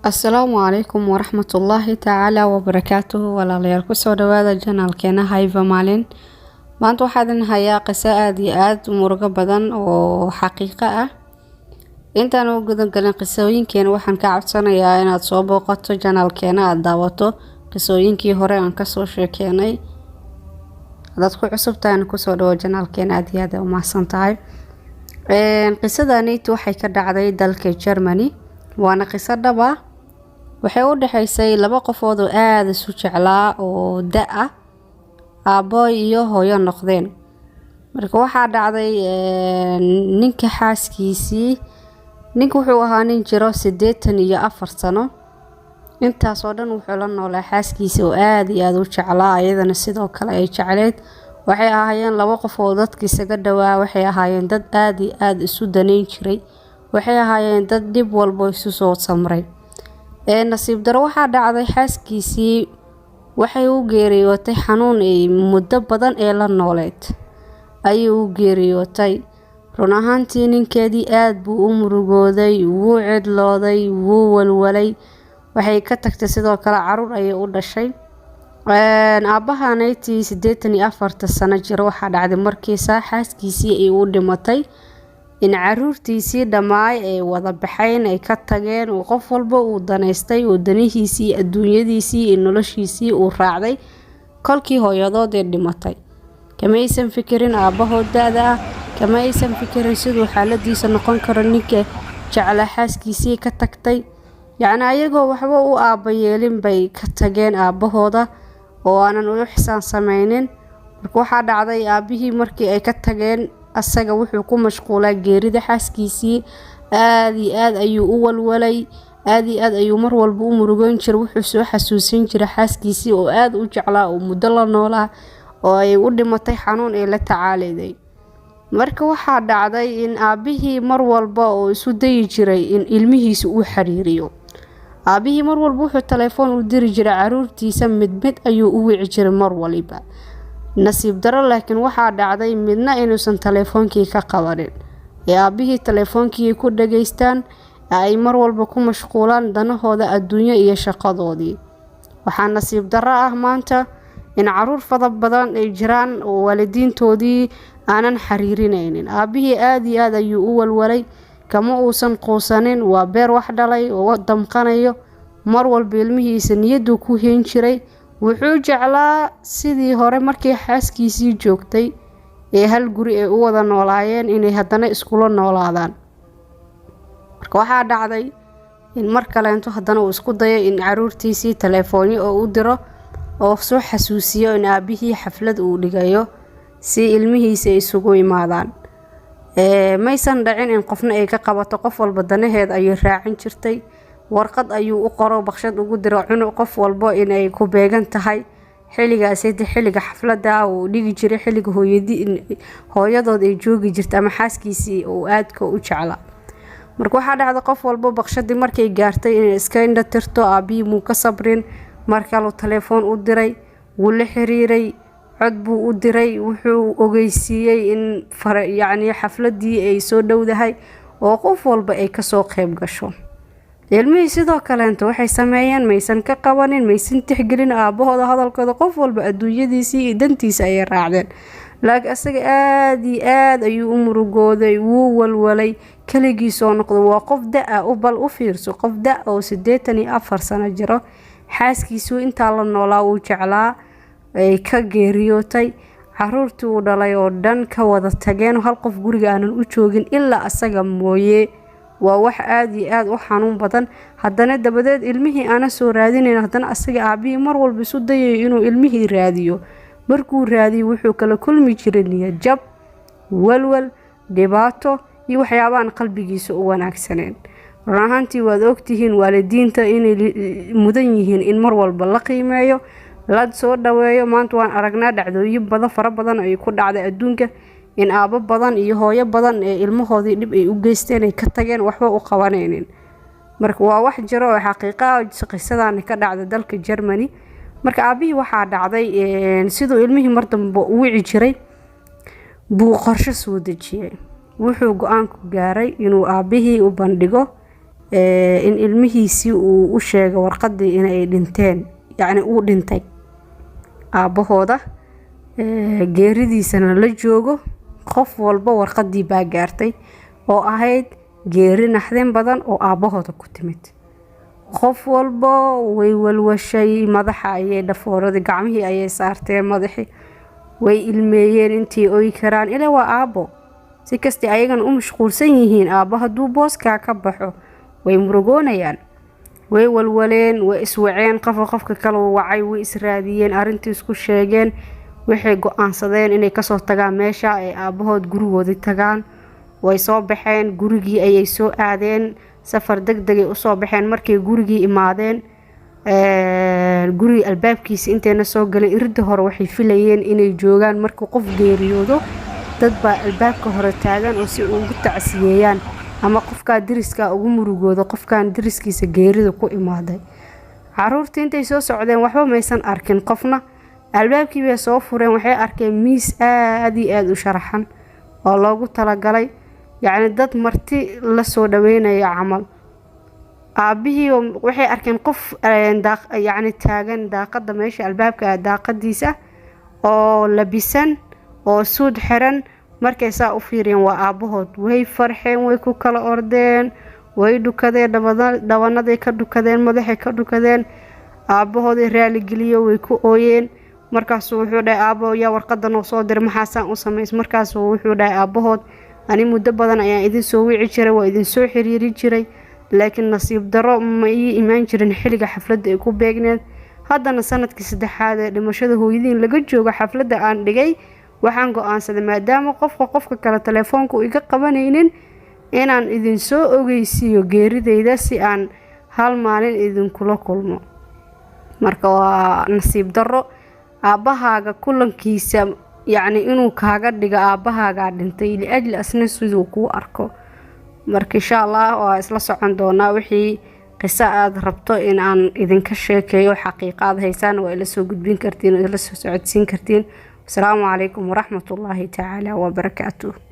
السلام عليكم ورحمة الله تعالى وبركاته walaalyaal kusoo dhawaada janaalkeena Hive maalin maanta waxaan hayaa qiso aad iyo aad murugo badan oo xaqiiqo ah intaan u gudan galin qisooyinkeena waxaan ka codsanayaa inaad soo booqato janaalkeena aad daawato qisooyinkii hore aan ka soo sheekeynay dad ku cusub tahay kusoo dhawo janaalkeena aad iyo aad u mahadsantahay qisadani waxay ka dhacday dalka Germany waana qiso dhab ah waxay u dhaxaysay laba qofood oo aad isu jeclaa oo da ah aabbo iyo hooyo noqdeen marka waxaa dhacday ninka xaaskiisii wuxuu ahaa nin jiro 84 sano intaas oo dhan wuxuu la noolaa xaaskiisa oo aad iyo aad u jeclaa ayadana sidoo kale ay jecleed waxay ahaayeen laba qof oo dadkiisa ka dhawaa waxay ahaayeen dad aad iyo aad isu daneyn jiray waxay ahaayeen dad dib walba isu soo samray nasiib daro waxaa dhacday xaaskiisii waxay u geeriyootay xanuun ay muddo badan ee la nooleed ayay u geeriyootay run ahaantii ninkeedii aad buu u murugooday wuu cidlooday wuu walwalay waxay ka tagtay sidoo kale caruur ayay u dhashay aabahaanayti 84 sano jiro waxaa dhacday markiisa xaaskiisii ay u dhimatay in caruurtiisii dhamaay ay wada baxeen ay ka tageen oo qof walba uu daneystay oo danihiisii adduunyadiisii iyo noloshiisii uu raacday kolkii hooyadood ee dhimatay kama aysan fikirin aabahood daada ah kama aysan fikirin sidoo xaaladiisa noqon karo ninka jecel xaaskiisii ka tagtay yacni ayagoo waxba u aaba yeelin bay ka tageen aabahooda oo aanan u xisaan sameynin marka waxaa dhacday aabihii markii ay ka tageen asaga wuxuu ku mashquulay geerida xaaskiisii aad iyo aad ayuu u walwalay aad iyo aad ayuu mar walba u murugoyn jiray wuxuu soo xasuusin jiray xaaskiisii oo aad u jeclaa oo muddo la noolaa oo ay u dhimatay xanuun ee la tacaaleeday marka waxaa dhacday in aabihii mar walba oo isu dayi jiray in ilmihiisa uu xiriiriyo aabihii mar walba wuxuu telefoon u diri jiray caruurtiisa mid ayuu u wici jiray mar waliba nasiib daro laakiin waxaa dhacday midna inuusan telefoonkii ka qabanin aabihii telefoonkii ku dhageystaan ay mar walba ku mashquulaan danahooda adduunyo iyo shaqadoodii waxaa nasiib daro ah maanta in caruur fada badan ay jiraan oo waalidiintoodii aanan xiriirinaynin aabihii aad iyo aad ayuu u walwalay kama uusan quusanin waa beer wax dhalay oo damqanayo mar walba ilmihiisa niyadu ku heen jiray wuxuu jeclaa sidii hore markii xaaskiisii joogtay ee hal guri ay u wada noolaayeen inay haddana iskula noolaadaan marka waxaa dhacday in mar kaleento haddana uu isku dayo in caruurtiisii telefoonyo oo u diro oo soo xasuusiyo in aabihii xaflad uu dhigayo si ilmihiisa isugu imaadaan maysan dhacin in qofna ay ka qabato qof walba danaheed ayay raacin jirtay warqad ayuu u qoro baqshad ugu diro cunug qof walba inay ku beegan tahay xilliga xafladda uu dhigi jiray xilliga hooyadood ay joogi jirtay ama xaaskiisii oo aadka u jeclaa marka waxaa dhacday qof walba baqshadii markay gaartay inay iska indha tirto aabihii muu ka sabrin markale telefoon u diray wuu la xiriiray cod buu u diray wuxuu ogeysiiyay in yacni xafladii ay soo dhowdahay oo qof walba ay ka soo qayb gasho ilmihii sidoo kaleento waxay sameeyeen maysan ka qabanin maysan tixgelin aabahooda hadalkooda qof walba adduunyadiisii iyo dantiisa ayay raacdeen laakiin asaga aad iyo aad ayuu u murugooday wuu walwalay kaligii soo noqday waa qof da u bal u fiirso qof da oo 84 sano jiro xaaskiisu intaa la noolaa uu jeclaa ay ka geeriyootay caruurtii uu dhalay oo dhan ka wada tageen hal qof guriga aanan u joogin ilaa asaga mooyee waa wax aad iyo aad u xanuun badan haddana dabadeed ilmihii aana soo raadinayn haddana asaga aabihii mar walba isu dayayo inuu ilmihii raadiyo markuu raadiyo wuxuu kala kulmi jiray niyad jab walwal dhibaato iyo waxyaabaan qalbigiisa u wanaagsaneen run ahaantii waad ogtihiin waalidiinta inay mudan yihiin in mar walba la qiimeeyo la soo dhaweeyo maanta waan aragnaa dhacdooyin badan fara badan ay ku dhacday adduunka in aabo badan iyo hooyo badan ee ilmahoodii dhib ay u geysteen ay ka tageen waxba u qabanaynin marka waa wax jiro oo xaqiiqo ah qisadan ka dhacday dalka Germany marka aabihii waxaa dhacday sidoo ilmihii mar dambe u wici jiray buu qorshe soo dejiyay wuxuu go'aan ku gaaray inuu aabihii u bandhigo in ilmihiisii uu u sheegay warqadii inay dhinteen, yacni uu dhintay aabahooda, geeridiisana la joogo. qof walba warqadii baa gaartay oo ahayd geeri naxdin badan oo aabahooda ku timid. qof walba way walwashay, madaxa ayay dhafooradii, gacmihii ayay saarteen madaxii, way ilmeeyeen intii oy karaan. ilaa waa aabo, si kasta ayagan u mashquulsan yihiin, aabo hadduu booskaa ka baxo way murugoonayaan, way walwaleen, way iswaceen, qofka kale wacay, way israadiyeen, arrintii isku sheegeen. waxay go'aansadeen inay kasoo tagaan meesha ay aabahood gurigoodii tagaan. way soo baxeen, gurigii ayay soo aadeen, safar degdegay usoo baxeen. markay gurigii imaadeen, guriga albaabkiisa intayna soo galeen, irida hore waxay filayeen inay joogaan markii qof geeriyoodo dad baa albaabka hore taagan oo si ugu tacsiyeeyaan ama qofka deriska ugu murugoodo qofkan deriskiisa geerida ku imaaday. caruurtii intay soo socdeen waxba maysan arkin qofna. albaabkii bay soo fureen, waxay arkeen miis aad iyo aad u sharaxan oo loogu talagalay yacni dad marti la soo dhaweynaya camal. aabihii waxay arkeen qof yacni taagan daaqada meesha albaabka daaqadiisa oo labisan oo suud xiran. markay saa u fiiriyeen waa aabahood, way farxeen, way ku kala ordeen, way dhukadeen, dhabanaday ka dhukadeen, madaxay ka dhukadeen. aabahoodii raali geliyo, way ku ooyeen. markaasuu wuxuu dhahay aabo yaa warqadan oo soo diray, maxaasaan u samays. markaasuu wuxuu dhahay aabahood, ani muddo badan ayaan idin soo wici jiray, waa idin soo xiriiri jiray, laakiin nasiib daro ma ii imaan jirin xilliga xafladda ay ku beegneed. haddana sanadkii 3aad ee dhimashada hooyadiin laga joogo xafladda aan dhigay, waxaan go'aansaday maadaama qofka kale telefoonku iga qabanaynin inaan idin soo ogeysiiyo geerideyda si aan hal maalin idinkula kulmo. marka waa nasiib daro aabahaaga kulankiisa, yacni inuu kaaga dhigo aabahaaga dhintay liajli asna siduu kuu arko. marka insha Allah waa isla socon doonaa wixii qiso aad rabto in aan idinka sheekeeyo, xaqiiqad haysaan waa ila soo gudbin kartiin oo ila soo socodsiin kartiin. السلام عليكم ورحمة الله تعالى وبركاته.